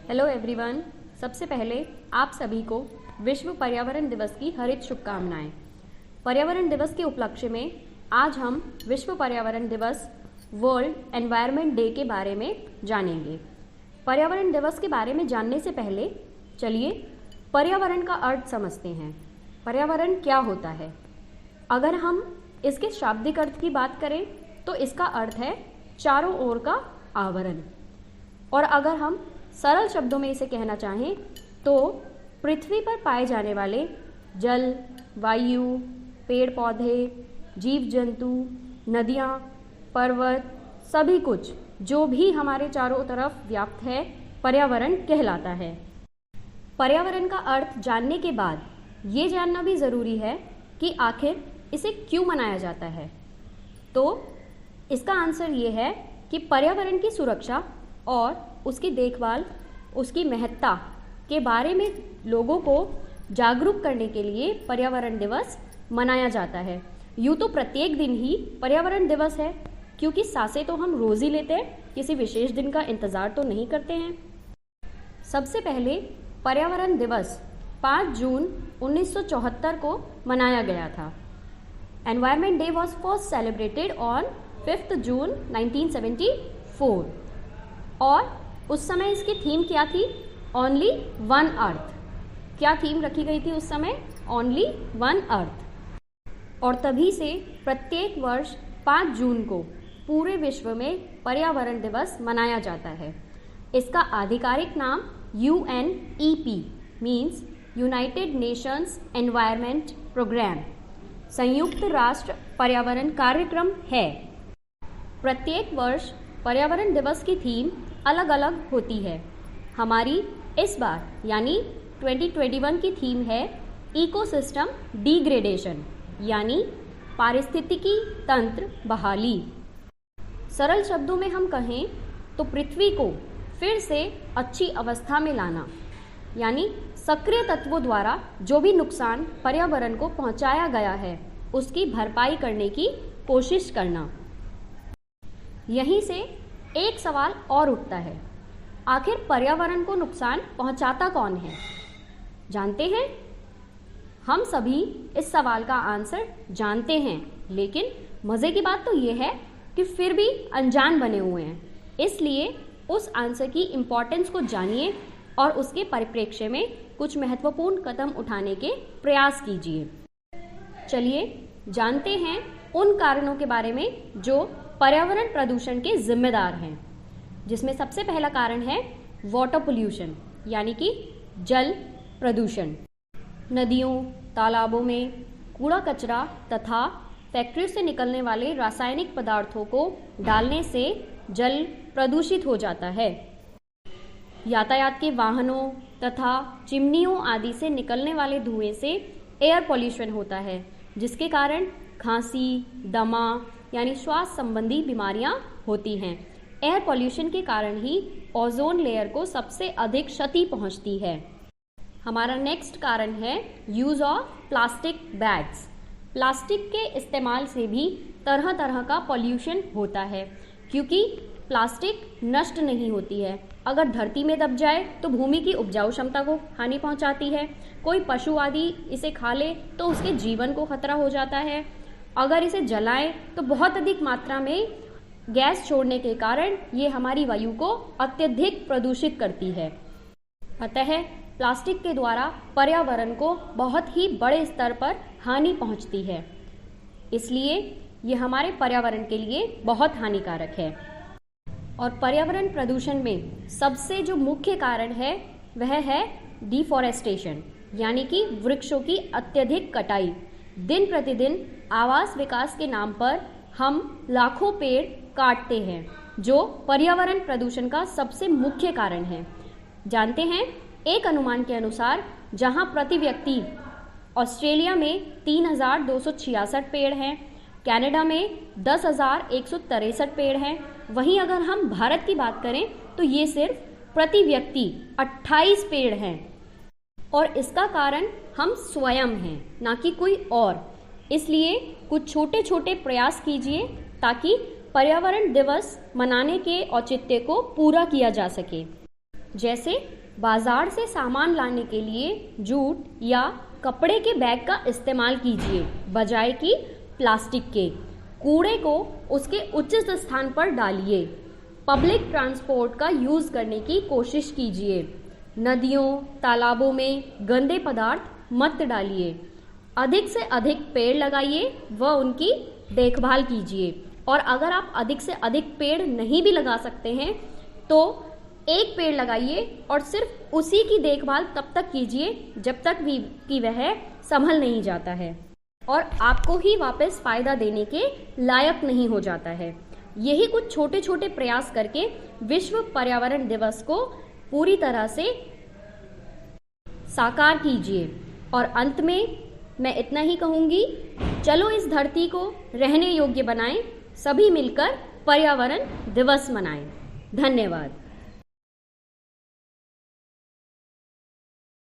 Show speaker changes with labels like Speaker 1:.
Speaker 1: Hello everyone. सबसे पहले आप सभी को विश्व पर्यावरण दिवस की हार्दिक शुभकामनाएं। पर्यावरण दिवस के उपलक्ष्य में आज हम विश्व पर्यावरण दिवस वर्ल्ड एनवायरनमेंट डे के बारे में जानेंगे। पर्यावरण दिवस के बारे में जानने से पहले चलिए पर्यावरण का अर्थ समझते हैं। पर्यावरण क्या होता है? अगर हम इसके शाब्दिक अर्थ की बात करें तो इसका अर्थ है चारों ओर का आवरण, और अगर हम सरल शब्दों में इसे कहना चाहें तो पृथ्वी पर पाए जाने वाले जल, वायु, पेड़ पौधे, जीव जंतु, नदियाँ, पर्वत, सभी कुछ जो भी हमारे चारों तरफ व्याप्त है पर्यावरण कहलाता है। पर्यावरण का अर्थ जानने के बाद ये जानना भी ज़रूरी है कि आखिर इसे क्यों मनाया जाता है। तो इसका आंसर ये है कि पर्यावरण की सुरक्षा और उसकी देखभाल, उसकी महत्ता के बारे में लोगों को जागरूक करने के लिए पर्यावरण दिवस मनाया जाता है। यूँ तो प्रत्येक दिन ही पर्यावरण दिवस है, क्योंकि सांसें तो हम रोज़ ही लेते हैं, किसी विशेष दिन का इंतज़ार तो नहीं करते हैं। सबसे पहले पर्यावरण दिवस 5 जून 1974 को मनाया गया था। Environment day was first celebrated on 5 जून 1974 और उस समय इसकी थीम क्या थी? Only one earth. क्या थीम रखी गई थी उस समय? Only one earth. और तभी से प्रत्येक वर्ष 5 जून को पूरे विश्व में पर्यावरण दिवस मनाया जाता है। इसका आधिकारिक नाम UNEP means United Nations Environment Programme, संयुक्त राष्ट्र पर्यावरण कार्यक्रम है। प्रत्येक वर्ष पर्यावरण दिवस की थीम अलग अलग होती है। हमारी इस बार यानी 2021 की थीम है इकोसिस्टम डिग्रेडेशन, यानी पारिस्थितिकी तंत्र बहाली। सरल शब्दों में हम कहें तो पृथ्वी को फिर से अच्छी अवस्था में लाना, यानी सक्रिय तत्वों द्वारा जो भी नुकसान पर्यावरण को पहुंचाया गया है उसकी भरपाई करने की कोशिश करना। यहीं से एक सवाल और उठता है, आखिर पर्यावरण को नुकसान पहुंचाता कौन है? जानते हैं? हम सभी इस सवाल का आंसर जानते हैं, लेकिन मज़े की बात तो ये है कि फिर भी अनजान बने हुए हैं। इसलिए उस आंसर की इम्पोर्टेंस को जानिए और उसके परिप्रेक्ष्य में कुछ महत्वपूर्ण कदम उठाने के प्रयास कीजिए। चलिए जानते हैं उन कारणों के बारे में जो पर्यावरण प्रदूषण के जिम्मेदार हैं, जिसमें सबसे पहला कारण है वाटर पोल्यूशन, यानी कि जल प्रदूषण। नदियों, तालाबों में कूड़ा कचरा तथा फैक्ट्रियों से निकलने वाले रासायनिक पदार्थों को डालने से जल प्रदूषित हो जाता है। यातायात के वाहनों तथा चिमनियों आदि से निकलने वाले धुएं से एयर पॉल्यूशन होता है, जिसके कारण खांसी, दमा यानी श्वास संबंधी बीमारियां होती हैं। एयर पॉल्यूशन के कारण ही ओजोन लेयर को सबसे अधिक क्षति पहुंचती है। हमारा नेक्स्ट कारण है use of plastic bags. Plastic के इस्तेमाल से भी तरह तरह का पॉल्यूशन होता है, क्योंकि प्लास्टिक नष्ट नहीं होती है। अगर धरती में दब जाए तो भूमि की उपजाऊ क्षमता को हानि पहुंचाती है। कोई पशु आदि इसे खा ले तो उसके जीवन को खतरा हो जाता है। अगर इसे जलाएं तो बहुत अधिक मात्रा में गैस छोड़ने के कारण ये हमारी वायु को अत्यधिक प्रदूषित करती है। अतः प्लास्टिक के द्वारा पर्यावरण को बहुत ही बड़े स्तर पर हानि पहुंचती है, इसलिए ये हमारे पर्यावरण के लिए बहुत हानिकारक है। और पर्यावरण प्रदूषण में सबसे जो मुख्य कारण है वह है डिफॉरेस्टेशन, यानी कि वृक्षों की अत्यधिक कटाई। दिन प्रतिदिन आवास विकास के नाम पर हम लाखों पेड़ काटते हैं, जो पर्यावरण प्रदूषण का सबसे मुख्य कारण है। जानते हैं, एक अनुमान के अनुसार जहां प्रति व्यक्ति ऑस्ट्रेलिया में 3,266 पेड़ हैं, कनाडा में 10,163 पेड़ हैं, वहीं अगर हम भारत की बात करें तो ये सिर्फ प्रति व्यक्ति 28 पेड़ हैं। और इसका कारण हम स्वयं हैं, ना कि कोई और। इसलिए कुछ छोटे छोटे प्रयास कीजिए ताकि पर्यावरण दिवस मनाने के औचित्य को पूरा किया जा सके। जैसे बाजार से सामान लाने के लिए जूट या कपड़े के बैग का इस्तेमाल कीजिए बजाय कि प्लास्टिक के। कूड़े को उसके उचित स्थान पर डालिए। पब्लिक ट्रांसपोर्ट का यूज़ करने की कोशिश कीजिए। नदियों, तालाबों में गंदे पदार्थ मत डालिए। अधिक से अधिक पेड़ लगाइए व उनकी देखभाल कीजिए। और अगर आप अधिक से अधिक पेड़ नहीं भी लगा सकते हैं तो एक पेड़ लगाइए और सिर्फ उसी की देखभाल तब तक कीजिए जब तक कि वह संभल नहीं जाता है और आपको ही वापस फ़ायदा देने के लायक नहीं हो जाता है। यही कुछ छोटे छोटे प्रयास करके विश्व पर्यावरण दिवस को पूरी तरह से साकार कीजिए। और अंत में मैं इतना ही कहूँगी, चलो इस धरती को रहने योग्य बनाएं, सभी मिलकर पर्यावरण दिवस मनाएं। धन्यवाद।